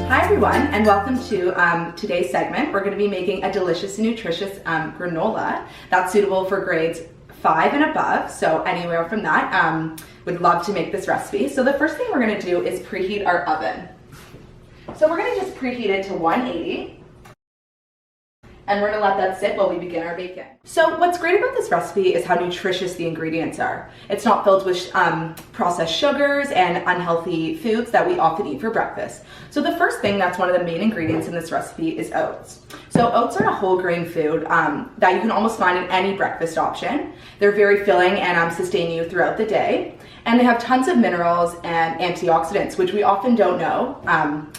Hi everyone, and welcome to today's segment. We're going to be making a delicious and nutritious granola that's suitable for grades 5 and above, so anywhere from that. Would love to make this recipe. So the first thing we're going to do is preheat our oven. So we're going to just preheat it to 180. And we're gonna let that sit while we begin our baking. So what's great about this recipe is how nutritious the ingredients are. It's not filled with processed sugars and unhealthy foods that we often eat for breakfast. So the first thing that's one of the main ingredients in this recipe is oats. So oats are a whole grain food that you can almost find in any breakfast option. They're very filling and sustain you throughout the day. And they have tons of minerals and antioxidants, which we often don't know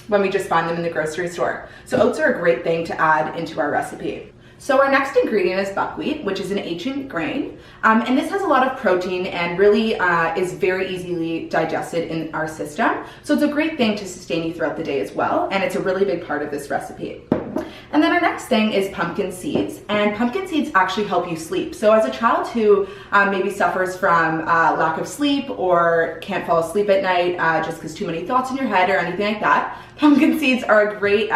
when we just find them in the grocery store. So oats are a great thing to add into our recipe. So our next ingredient is buckwheat, which is an ancient grain. And this has a lot of protein and really is very easily digested in our system. So it's a great thing to sustain you throughout the day as well. And it's a really big part of this recipe. And then our next thing is pumpkin seeds, and pumpkin seeds actually help you sleep. So as a child who maybe suffers from lack of sleep or can't fall asleep at night just because too many thoughts in your head or anything like that, pumpkin seeds are a great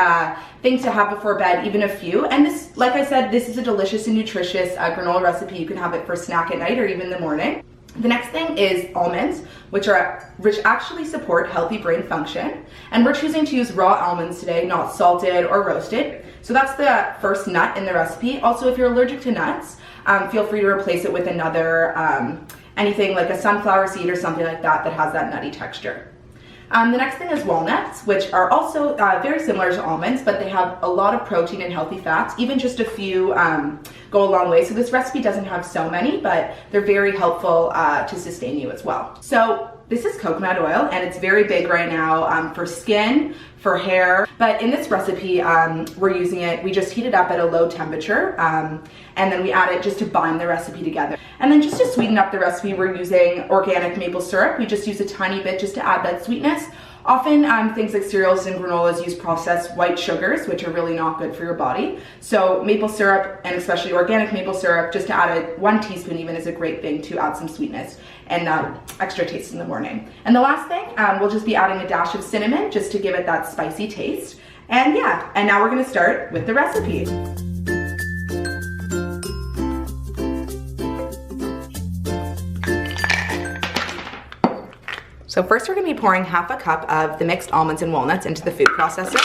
thing to have before bed, even a few. And this, like I said, this is a delicious and nutritious granola recipe. You can have it for snack at night or even in the morning. The next thing is almonds, which actually support healthy brain function. And we're choosing to use raw almonds today, not salted or roasted. So that's the first nut in the recipe. Also, if you're allergic to nuts, feel free to replace it with another, anything like a sunflower seed or something like that that has that nutty texture. The next thing is walnuts, which are also very similar to almonds, but they have a lot of protein and healthy fats. Even just a few go a long way. So this recipe doesn't have so many, but they're very helpful to sustain you as well. So this is coconut oil, and it's very big right now for skin, for hair. But in this recipe, we're using it, we just heat it up at a low temperature, and then we add it just to bind the recipe together. And then just to sweeten up the recipe, we're using organic maple syrup. We just use a tiny bit just to add that sweetness. Often things like cereals and granolas use processed white sugars, which are really not good for your body. So maple syrup, and especially organic maple syrup, just to add 1 teaspoon even, is a great thing to add some sweetness and extra taste in the morning. And the last thing, we'll just be adding a dash of cinnamon just to give it that spicy taste. And yeah, and now we're gonna start with the recipe. So first we're gonna be pouring half a cup of the mixed almonds and walnuts into the food processor.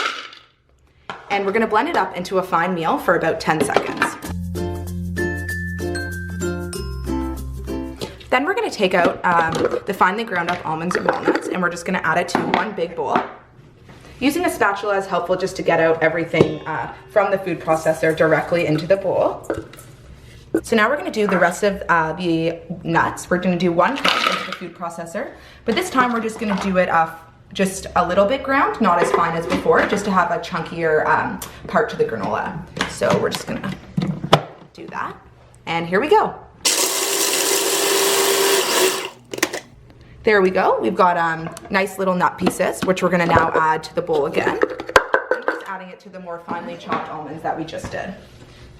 And we're gonna blend it up into a fine meal for about 10 seconds. Then we're gonna take out the finely ground up almonds and walnuts, and we're just gonna add it to one big bowl. Using a spatula is helpful just to get out everything from the food processor directly into the bowl. So now we're gonna do the rest of the nuts. We're gonna do 1 cup into the food processor, but this time we're just gonna do it just a little bit ground, not as fine as before, just to have a chunkier part to the granola. So we're just gonna do that. And here we go. There we go. We've got nice little nut pieces, which we're gonna now add to the bowl again. I'm just adding it to the more finely chopped almonds that we just did.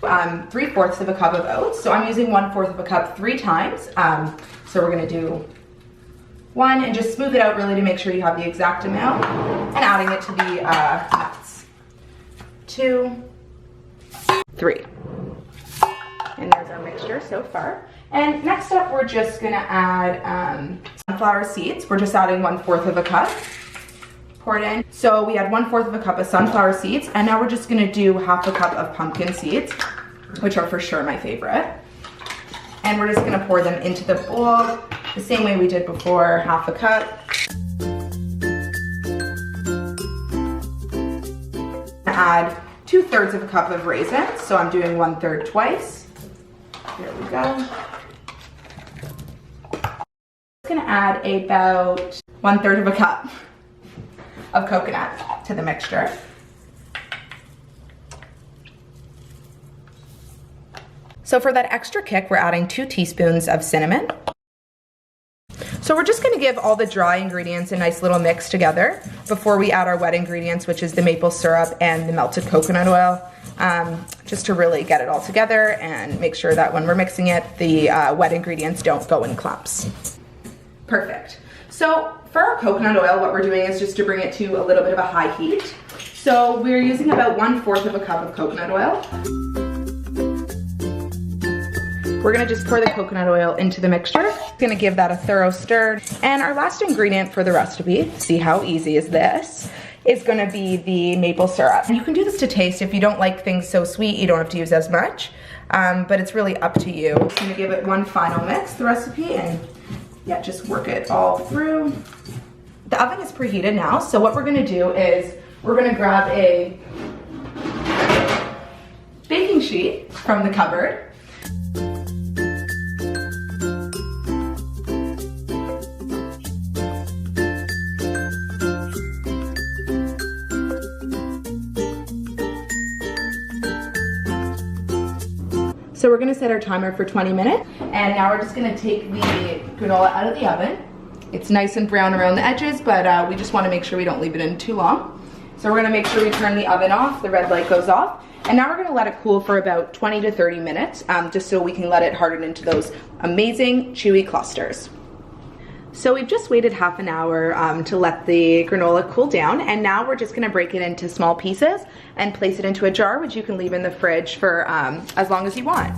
3/4 of a cup of oats. So I'm using 1/4 of a cup 3 times. So we're gonna do 1 and just smooth it out really to make sure you have the exact amount, and adding it to the nuts. 2, 3. And there's our mixture so far. And next up, we're just gonna add sunflower seeds. We're just adding 1/4 of a cup. Pour it in. So we had 1/4 of a cup of sunflower seeds, and now we're just gonna do half a cup of pumpkin seeds, which are for sure my favorite. And we're just gonna pour them into the bowl the same way we did before, half a cup. Add 2/3 of a cup of raisins, so I'm doing 1/3 twice. There we go. I'm gonna add about 1/3 of a cup of coconut to the mixture. So for that extra kick, we're adding 2 teaspoons of cinnamon. So we're just gonna give all the dry ingredients a nice little mix together before we add our wet ingredients, which is the maple syrup and the melted coconut oil, just to really get it all together and make sure that when we're mixing it, the wet ingredients don't go in clumps. Perfect. So for our coconut oil, what we're doing is just to bring it to a little bit of a high heat. So we're using about 1/4 of a cup of coconut oil. We're gonna just pour the coconut oil into the mixture. Gonna give that a thorough stir. And our last ingredient for the recipe, see how easy is this, is gonna be the maple syrup. And you can do this to taste. If you don't like things so sweet, you don't have to use as much, but it's really up to you. I'm gonna give it one final mix, the recipe, and yeah, just work it all through. The oven is preheated now, so what we're gonna do is we're gonna grab a baking sheet from the cupboard. So we're gonna set our timer for 20 minutes, and now we're just gonna take the granola out of the oven. It's nice and brown around the edges, but we just wanna make sure we don't leave it in too long. So we're gonna make sure we turn the oven off, the red light goes off, and now we're gonna let it cool for about 20 to 30 minutes, just so we can let it harden into those amazing chewy clusters. So we've just waited half an hour to let the granola cool down, and now we're just gonna break it into small pieces and place it into a jar, which you can leave in the fridge for as long as you want.